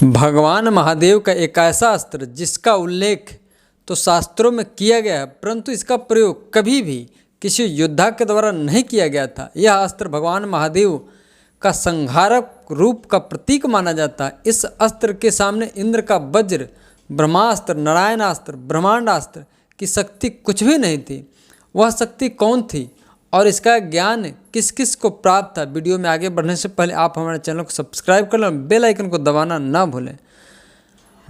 भगवान महादेव का एक ऐसा अस्त्र जिसका उल्लेख तो शास्त्रों में किया गया है, परंतु इसका प्रयोग कभी भी किसी योद्धा के द्वारा नहीं किया गया था। यह अस्त्र भगवान महादेव का संहारक रूप का प्रतीक माना जाता है। इस अस्त्र के सामने इंद्र का वज्र, ब्रह्मास्त्र, नारायणास्त्र, ब्रह्मांडास्त्र की शक्ति कुछ भी नहीं थी। वह शक्ति कौन थी और इसका ज्ञान किस किस को प्राप्त था? वीडियो में आगे बढ़ने से पहले आप हमारे चैनल को सब्सक्राइब कर लें, बेल आइकन को दबाना ना भूलें।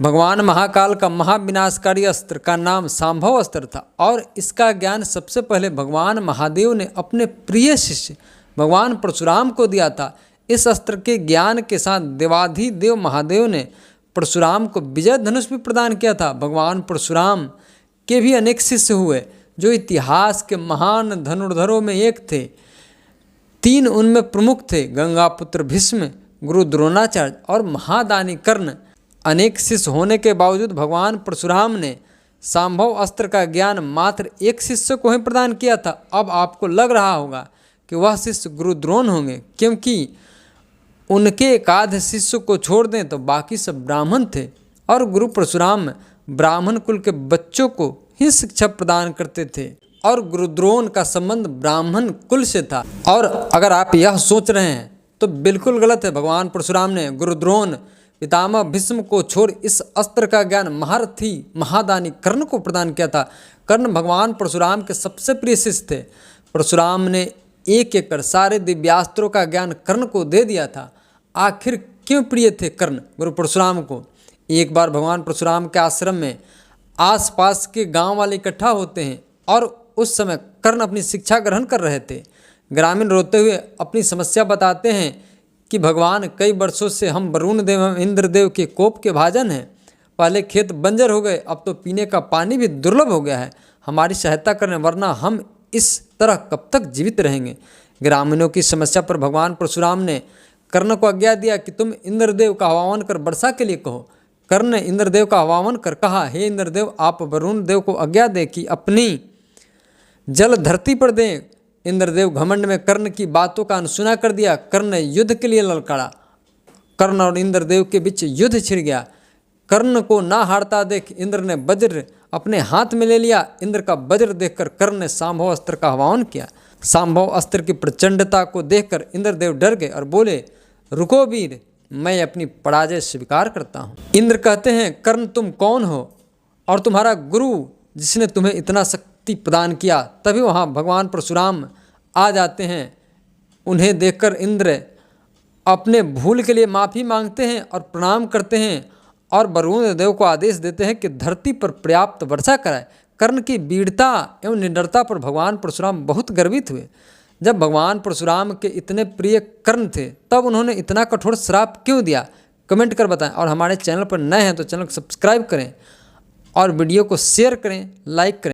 भगवान महाकाल का महाविनाशकारी अस्त्र का नाम शांभव अस्त्र था और इसका ज्ञान सबसे पहले भगवान महादेव ने अपने प्रिय शिष्य भगवान परशुराम को दिया था। इस अस्त्र के ज्ञान के साथ देवाधिदेव महादेव ने परशुराम को विजय धनुष भी प्रदान किया था। भगवान परशुराम के भी अनेक शिष्य हुए जो इतिहास के महान धनुर्धरों में एक थे। 3 उनमें प्रमुख थे, गंगापुत्र भीष्म, गुरु द्रोणाचार्य और महादानी कर्ण। अनेक शिष्य होने के बावजूद भगवान परशुराम ने शांभव अस्त्र का ज्ञान मात्र एक शिष्य को ही प्रदान किया था। अब आपको लग रहा होगा कि वह शिष्य गुरु द्रोण होंगे, क्योंकि उनके एक आध शिष्य को छोड़ दें तो बाकी सब ब्राह्मण थे और गुरु परशुराम ब्राह्मण कुल के बच्चों को ही शिक्षा प्रदान करते थे और गुरु द्रोण का संबंध ब्राह्मण कुल से था। और अगर आप यह सोच रहे हैं तो बिल्कुल गलत है। भगवान परशुराम ने गुरु द्रोण, पितामह भीष्म को छोड़ इस अस्त्र का ज्ञान महारथी महादानी कर्ण को प्रदान किया था। कर्ण भगवान परशुराम के सबसे प्रिय शिष्य थे। परशुराम ने एक एक कर सारे दिव्यास्त्रों का ज्ञान कर्ण को दे दिया था। आखिर क्यों प्रिय थे कर्ण गुरु परशुराम को? एक बार भगवान परशुराम के आश्रम में आसपास के गांव वाले इकट्ठा होते हैं और उस समय कर्ण अपनी शिक्षा ग्रहण कर रहे थे। ग्रामीण रोते हुए अपनी समस्या बताते हैं कि भगवान, कई वर्षों से हम वरुण देव एवं इंद्रदेव के कोप के भाजन हैं। पहले खेत बंजर हो गए, अब तो पीने का पानी भी दुर्लभ हो गया है। हमारी सहायता करें, वरना हम इस तरह कब तक जीवित रहेंगे। ग्रामीणों की समस्या पर भगवान परशुराम ने कर्ण को आज्ञा दिया कि तुम इंद्रदेव का आह्वान कर वर्षा के लिए कहो। कर्ण ने इंद्रदेव का आह्वान कर कहा, हे इंद्रदेव, आप वरुण देव को आज्ञा दें कि अपनी जल धरती पर दें। इंद्रदेव घमंड में कर्ण की बातों का अनसुना कर दिया। कर्ण ने युद्ध के लिए ललकारा। कर्ण और इंद्रदेव के बीच युद्ध छिड़ गया। कर्ण को ना हारता देख इंद्र ने वज्र अपने हाथ में ले लिया। इंद्र का वज्र देखकर कर्ण ने शांभव अस्त्र का आह्वान किया। शांभव अस्त्र की प्रचंडता को देखकर इंद्रदेव डर गए और बोले, रुको वीर, मैं अपनी पराजय स्वीकार करता हूँ। इंद्र कहते हैं, कर्ण तुम कौन हो और तुम्हारा गुरु जिसने तुम्हें इतना शक्ति प्रदान किया? तभी वहाँ भगवान परशुराम आ जाते हैं। उन्हें देखकर इंद्र अपने भूल के लिए माफ़ी मांगते हैं और प्रणाम करते हैं और वरुण देव को आदेश देते हैं कि धरती पर पर्याप्त वर्षा कराए। कर्ण की वीरता एवं निडरता पर भगवान परशुराम बहुत गर्वित हुए। जब भगवान परशुराम के इतने प्रिय कर्ण थे, तब उन्होंने इतना कठोर श्राप क्यों दिया? कमेंट कर बताएं। और हमारे चैनल पर नए हैं तो चैनल को सब्सक्राइब करें और वीडियो को शेयर करें, लाइक करें।